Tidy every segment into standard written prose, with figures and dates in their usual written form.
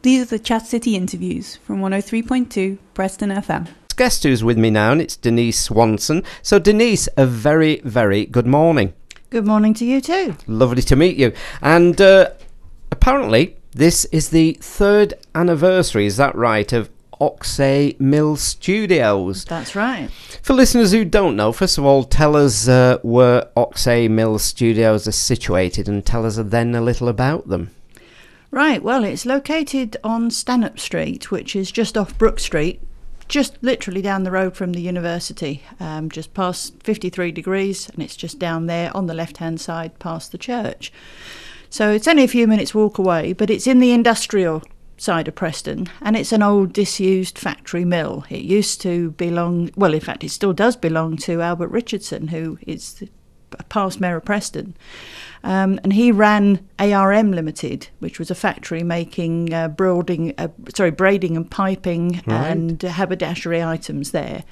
These are the Chat City interviews from 103.2 Preston FM. Guest who's with me now, and it's Denise Swanson. So Denise, a very, very good morning. Good morning to you too. Lovely to meet you. And apparently this is the 3rd anniversary, is that right, of Oxhey Mills Studios? That's right. For listeners who don't know, first of all, tell us where Oxhey Mills Studios are situated, and tell us then a little about them. Right, well, it's located on Stanhope Street, which is just off Brook Street, just literally down the road from the university, just past 53 degrees, and it's just down there on the left-hand side past the church. So it's only a few minutes walk away, but it's in the industrial side of Preston, and it's an old disused factory mill. It used to belong, well, in fact, it still does belong to Albert Richardson, who is a past mayor of Preston. And he ran ARM Limited, which was a factory making braiding and piping and haberdashery items there.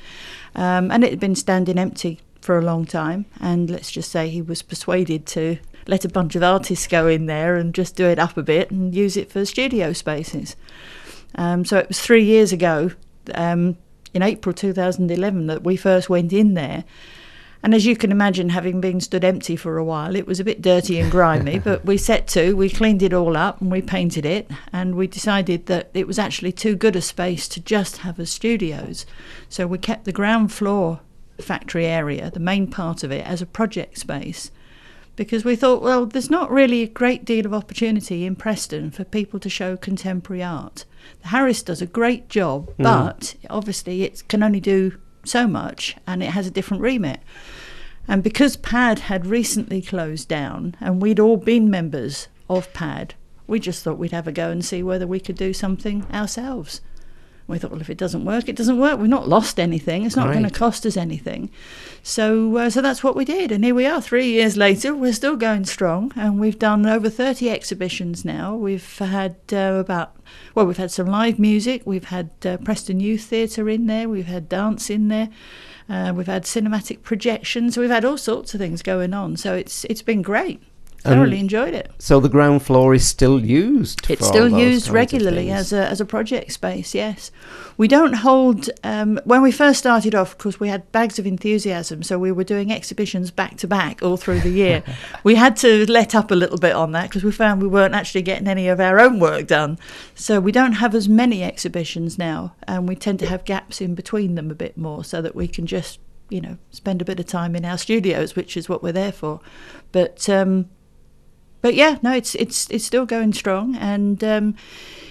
And it had been standing empty for a long time. And let's just say he was persuaded to let a bunch of artists go in there and just do it up a bit and use it for studio spaces. So it was 3 years ago, in April 2011, that we first went in there. And as you can imagine, having been stood empty for a while, it was a bit dirty and grimy, but we cleaned it all up and we painted it, and we decided that it was actually too good a space to just have as studios. So we kept the ground floor factory area, the main part of it, as a project space, because we thought, well, there's not really a great deal of opportunity in Preston for people to show contemporary art. The Harris does a great job, but obviously it can only do so much, and it has a different remit. And because PAD had recently closed down and we'd all been members of PAD, we just thought we'd have a go and see whether we could do something ourselves. We thought, well, if it doesn't work, it doesn't work. We've not lost anything. It's not going to cost us anything. So that's what we did. And here we are 3 years later. We're still going strong. And we've done over 30 exhibitions now. We've had we've had some live music. We've had Preston Youth Theatre in there. We've had dance in there. We've had cinematic projections. We've had all sorts of things going on. So it's been great. Thoroughly enjoyed it. So the ground floor is still used? It's still used regularly as a project space, yes. We don't hold... when we first started off, of course, we had bags of enthusiasm, so we were doing exhibitions back-to-back all through the year. We had to let up a little bit on that because we found we weren't actually getting any of our own work done. So we don't have as many exhibitions now, and we tend to have gaps in between them a bit more so that we can just, spend a bit of time in our studios, which is what we're there for. But yeah, no, it's still going strong, and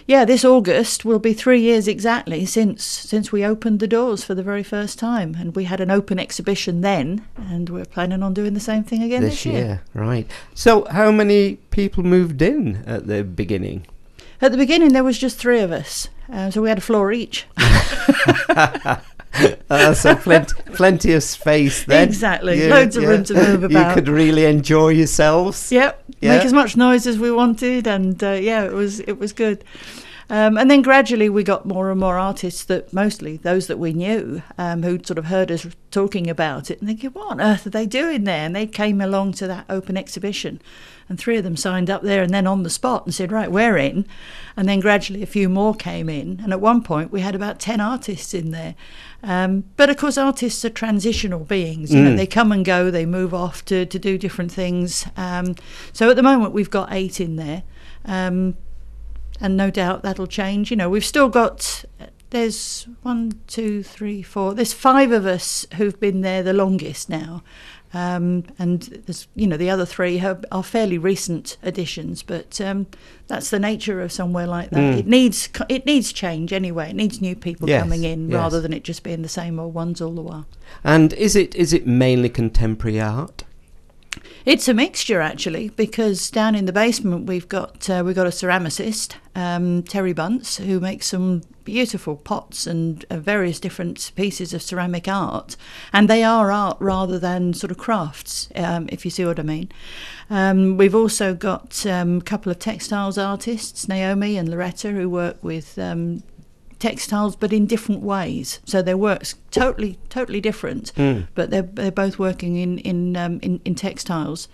this August will be 3 years exactly since we opened the doors for the very first time, and we had an open exhibition then, and we're planning on doing the same thing again this year. Right. So how many people moved in at the beginning? At the beginning, there was just 3 of us, so we had a floor each. So plenty of space then. Exactly, loads of room to move about. You could really enjoy yourselves. Yep, make as much noise as we wanted, and it was good. And then gradually we got more and more artists, that mostly those that we knew, who'd sort of heard us talking about it and thinking, what on earth are they doing there? And they came along to that open exhibition, and 3 of them signed up there and then on the spot and said, right, we're in. And then gradually a few more came in, and at one point we had about 10 artists in there. But of course artists are transitional beings, they come and go, they move off to do different things. So at the moment we've got 8 in there. And no doubt that'll change. We've still got, there's 1, 2, 3, 4, there's 5 of us who've been there the longest now. And there's, the other 3 are fairly recent additions, but that's the nature of somewhere like that. It needs change anyway. It needs new people coming in rather than it just being the same old ones all the while. And is it mainly contemporary art? It's a mixture, actually, because down in the basement we've got a ceramicist, Terry Bunce, who makes some beautiful pots and various different pieces of ceramic art, and they are art rather than sort of crafts, if you see what I mean. We've also got a couple of textiles artists, Naomi and Loretta, who work with textiles but in different ways, so their work's totally different, but they're both working in textiles.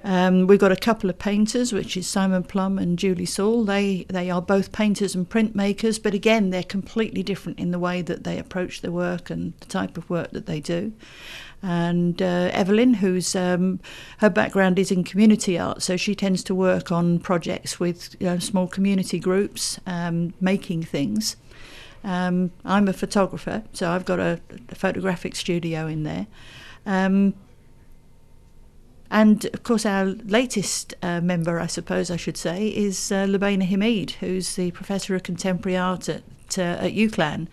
We've got a couple of painters, which is Simon Plum and Julie Saul. They are both painters and printmakers, but again, they're completely different in the way that they approach their work and the type of work that they do. And Evelyn, who's her background is in community art, so she tends to work on projects with small community groups, making things. I'm a photographer, so I've got a photographic studio in there. And of course, our latest member, I suppose I should say, is Lubaina Hamid, who's the Professor of Contemporary Art at UCLan.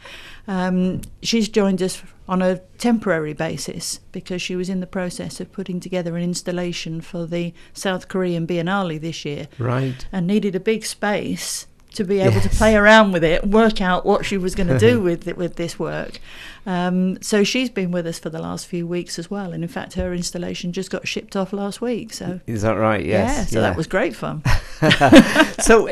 She's joined us on a temporary basis because she was in the process of putting together an installation for the South Korean Biennale this year. Right. And needed a big space to be able to play around with it, work out what she was going to do with this work. So she's been with us for the last few weeks as well. And in fact, her installation just got shipped off last week. So is that right? Yes. Yeah, so that was great fun. So,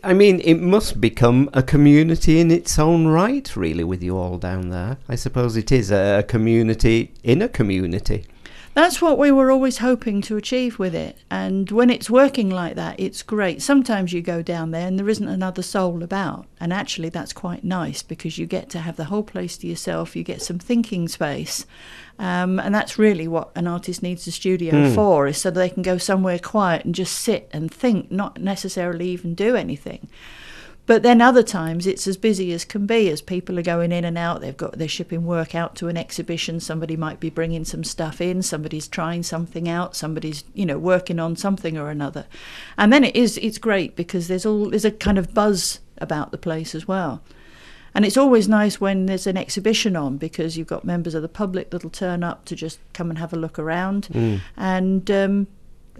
I mean, it must become a community in its own right, really, with you all down there. I suppose it is a community in a community. That's what we were always hoping to achieve with it. And when it's working like that, it's great. Sometimes you go down there and there isn't another soul about. And actually, that's quite nice because you get to have the whole place to yourself. You get some thinking space. And that's really what an artist needs a studio for, is so they can go somewhere quiet and just sit and think, not necessarily even do anything. But then other times it's as busy as can be, as people are going in and out. They're shipping work out to an exhibition. Somebody might be bringing some stuff in. Somebody's trying something out. Somebody's working on something or another. And then it's great because there's a kind of buzz about the place as well. And it's always nice when there's an exhibition on because you've got members of the public that'll turn up to just come and have a look around. And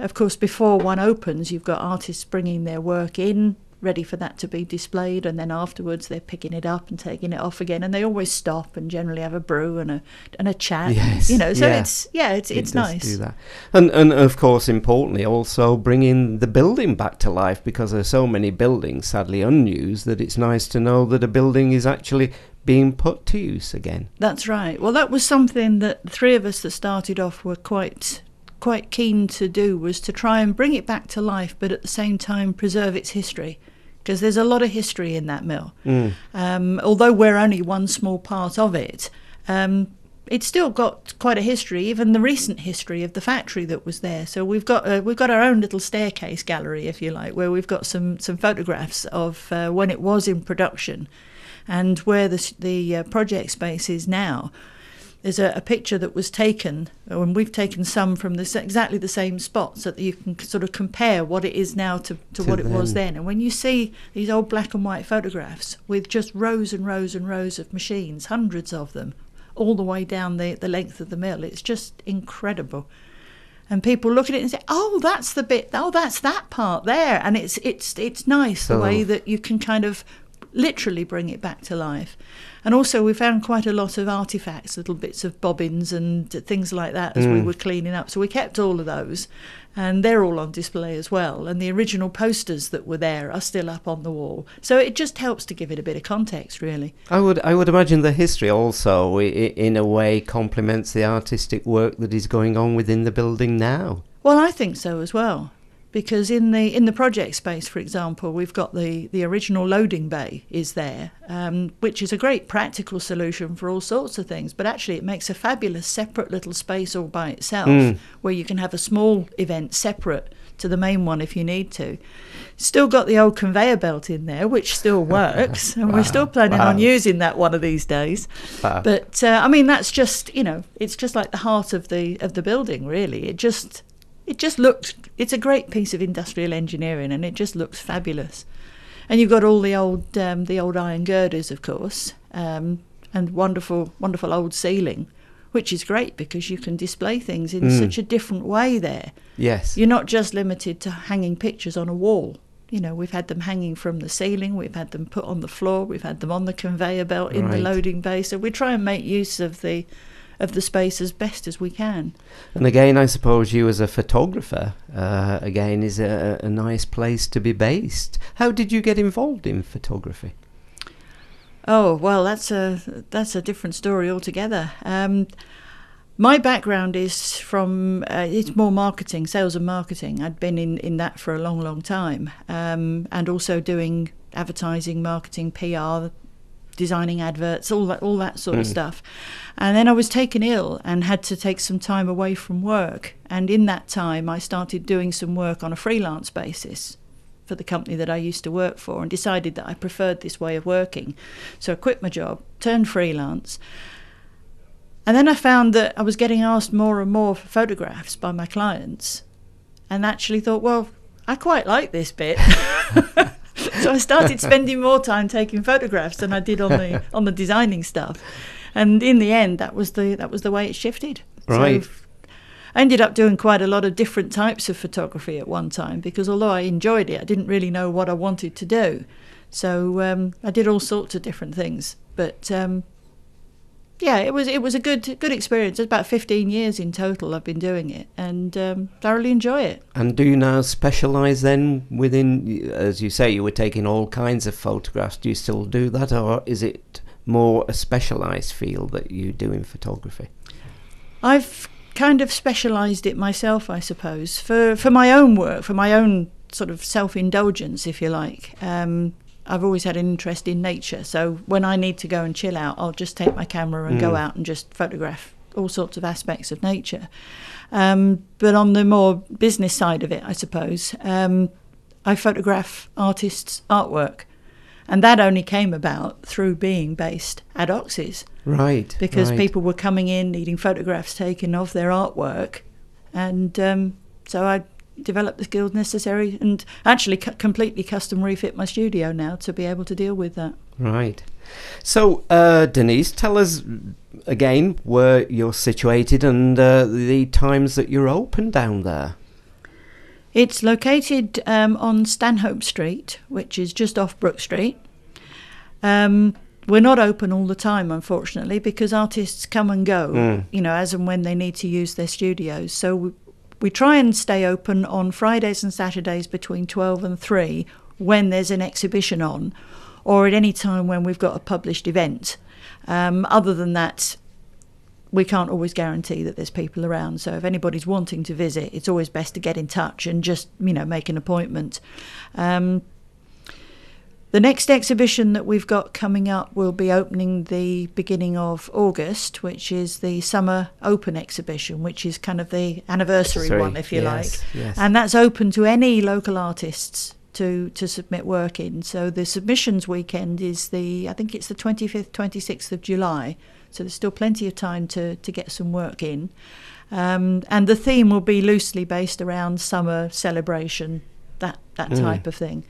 of course, before one opens, you've got artists bringing their work in, ready for that to be displayed, and then afterwards they're picking it up and taking it off again, and they always stop and generally have a brew and a chat. Yes, so it's nice. Do that. And of course, importantly, also bringing the building back to life, because there are so many buildings sadly unused that it's nice to know that a building is actually being put to use again. That's right. Well, that was something that the three of us that started off were quite keen to do, was to try and bring it back to life, but at the same time preserve its history. Because there's a lot of history in that mill. Although we're only one small part of it, it's still got quite a history, even the recent history of the factory that was there. So we've got our own little staircase gallery, if you like, where we've got some photographs of when it was in production and where the project space is now. There's a picture that was taken, and we've taken some from exactly the same spot, so that you can sort of compare what it is now to what it was then. And when you see these old black and white photographs with just rows and rows and rows of machines, hundreds of them, all the way down the length of the mill, it's just incredible. And people look at it and say, "Oh, that's the bit. Oh, that's that part there." And it's nice the way that you can kind of literally bring it back to life. And also we found quite a lot of artefacts, little bits of bobbins and things like that as we were cleaning up. So we kept all of those, and they're all on display as well. And the original posters that were there are still up on the wall. So it just helps to give it a bit of context, really. I would imagine the history also, in a way, complements the artistic work that is going on within the building now. Well, I think so as well. Because in the project space, for example, we've got the original loading bay is there, which is a great practical solution for all sorts of things. But actually, it makes a fabulous separate little space all by itself, where you can have a small event separate to the main one if you need to. Still got the old conveyor belt in there, which still works, and we're still planning on using that one of these days. But I mean, that's just it's just like the heart of the building, really. It just looks, it's a great piece of industrial engineering, and it just looks fabulous. And you've got all the old iron girders, of course, and wonderful old ceiling, which is great because you can display things in such a different way there. Yes. You're not just limited to hanging pictures on a wall. We've had them hanging from the ceiling, we've had them put on the floor, we've had them on the conveyor belt in the loading bay. So we try and make use of the space as best as we can. And again, I suppose you as a photographer, again, is a nice place to be based. How did you get involved in photography? Oh, well, that's a different story altogether. My background is from, it's more marketing, sales and marketing. I'd been in that for a long, long time, and also doing advertising, marketing, PR, designing adverts, all that sort of stuff. And then I was taken ill and had to take some time away from work. And in that time, I started doing some work on a freelance basis for the company that I used to work for, and decided that I preferred this way of working. So I quit my job, turned freelance. And then I found that I was getting asked more and more for photographs by my clients, and actually thought, well, I quite like this bit. So I started spending more time taking photographs than I did on the designing stuff. And in the end, that was the way it shifted. Right. So I ended up doing quite a lot of different types of photography at one time, because although I enjoyed it, I didn't really know what I wanted to do. So I did all sorts of different things. But yeah, it was a good experience. It's about 15 years in total I've been doing it, and thoroughly enjoy it. And do you now specialise then within, as you say, you were taking all kinds of photographs. Do you still do that, or is it more a specialised field that you do in photography? I've kind of specialised it myself, I suppose, for my own work, for my own sort of self-indulgence, if you like. I've always had an interest in nature, so when I need to go and chill out, I'll just take my camera and go out and just photograph all sorts of aspects of nature. But on the more business side of it, I suppose, I photograph artists' artwork. And that only came about through being based at Oxhey's. Right. Because people were coming in needing photographs taken of their artwork. And so I developed the skills necessary and actually completely custom refit my studio now to be able to deal with that. Right. So, Denise, tell us again where you're situated and the times that you're open down there. It's located on Stanhope Street, which is just off Brook Street. We're not open all the time, unfortunately, because artists come and go, as and when they need to use their studios. So we try and stay open on Fridays and Saturdays between 12 and 3 when there's an exhibition on, or at any time when we've got a published event. Other than that, we can't always guarantee that there's people around. So if anybody's wanting to visit, it's always best to get in touch and just, make an appointment. The next exhibition that we've got coming up will be opening the beginning of August, which is the Summer Open exhibition, which is kind of the anniversary one, if you like. Yes. And that's open to any local artists to submit work in. So the submissions weekend is I think it's the 25th, 26th of July. So there's still plenty of time to get some work in. And the theme will be loosely based around summer celebration, that type of thing.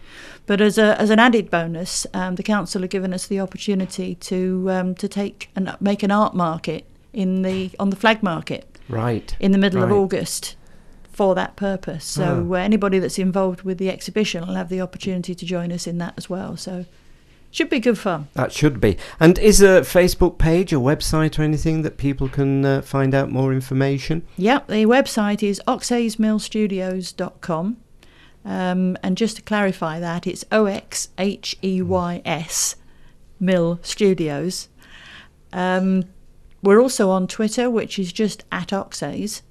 But as an added bonus, the council have given us the opportunity to take and make an art market on the flag market, right, in the middle of August, for that purpose. So anybody that's involved with the exhibition will have the opportunity to join us in that as well. So should be good fun. That should be. And is a Facebook page, a website or anything that people can find out more information? Yep, the website is oxheysmillstudios.com. And just to clarify that, it's OXHEYS Mill Studios. We're also on Twitter, which is just @Oxheys.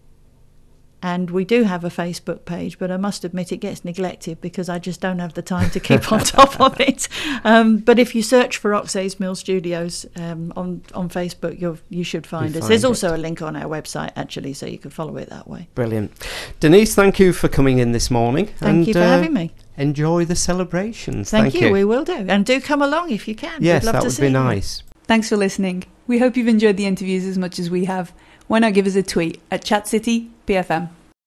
And we do have a Facebook page, but I must admit it gets neglected because I just don't have the time to keep on top of it. But if you search for Oxhey Mills Studios on Facebook, you should find us. There's also a link on our website, actually, so you can follow it that way. Brilliant. Denise, thank you for coming in this morning. Thank you for having me. Enjoy the celebrations. Thank you. We will do. And do come along if you can. Yes, We'd love that to would see be you. nice. Thanks for listening. We hope you've enjoyed the interviews as much as we have. Why not give us a tweet at ChatCityPFM?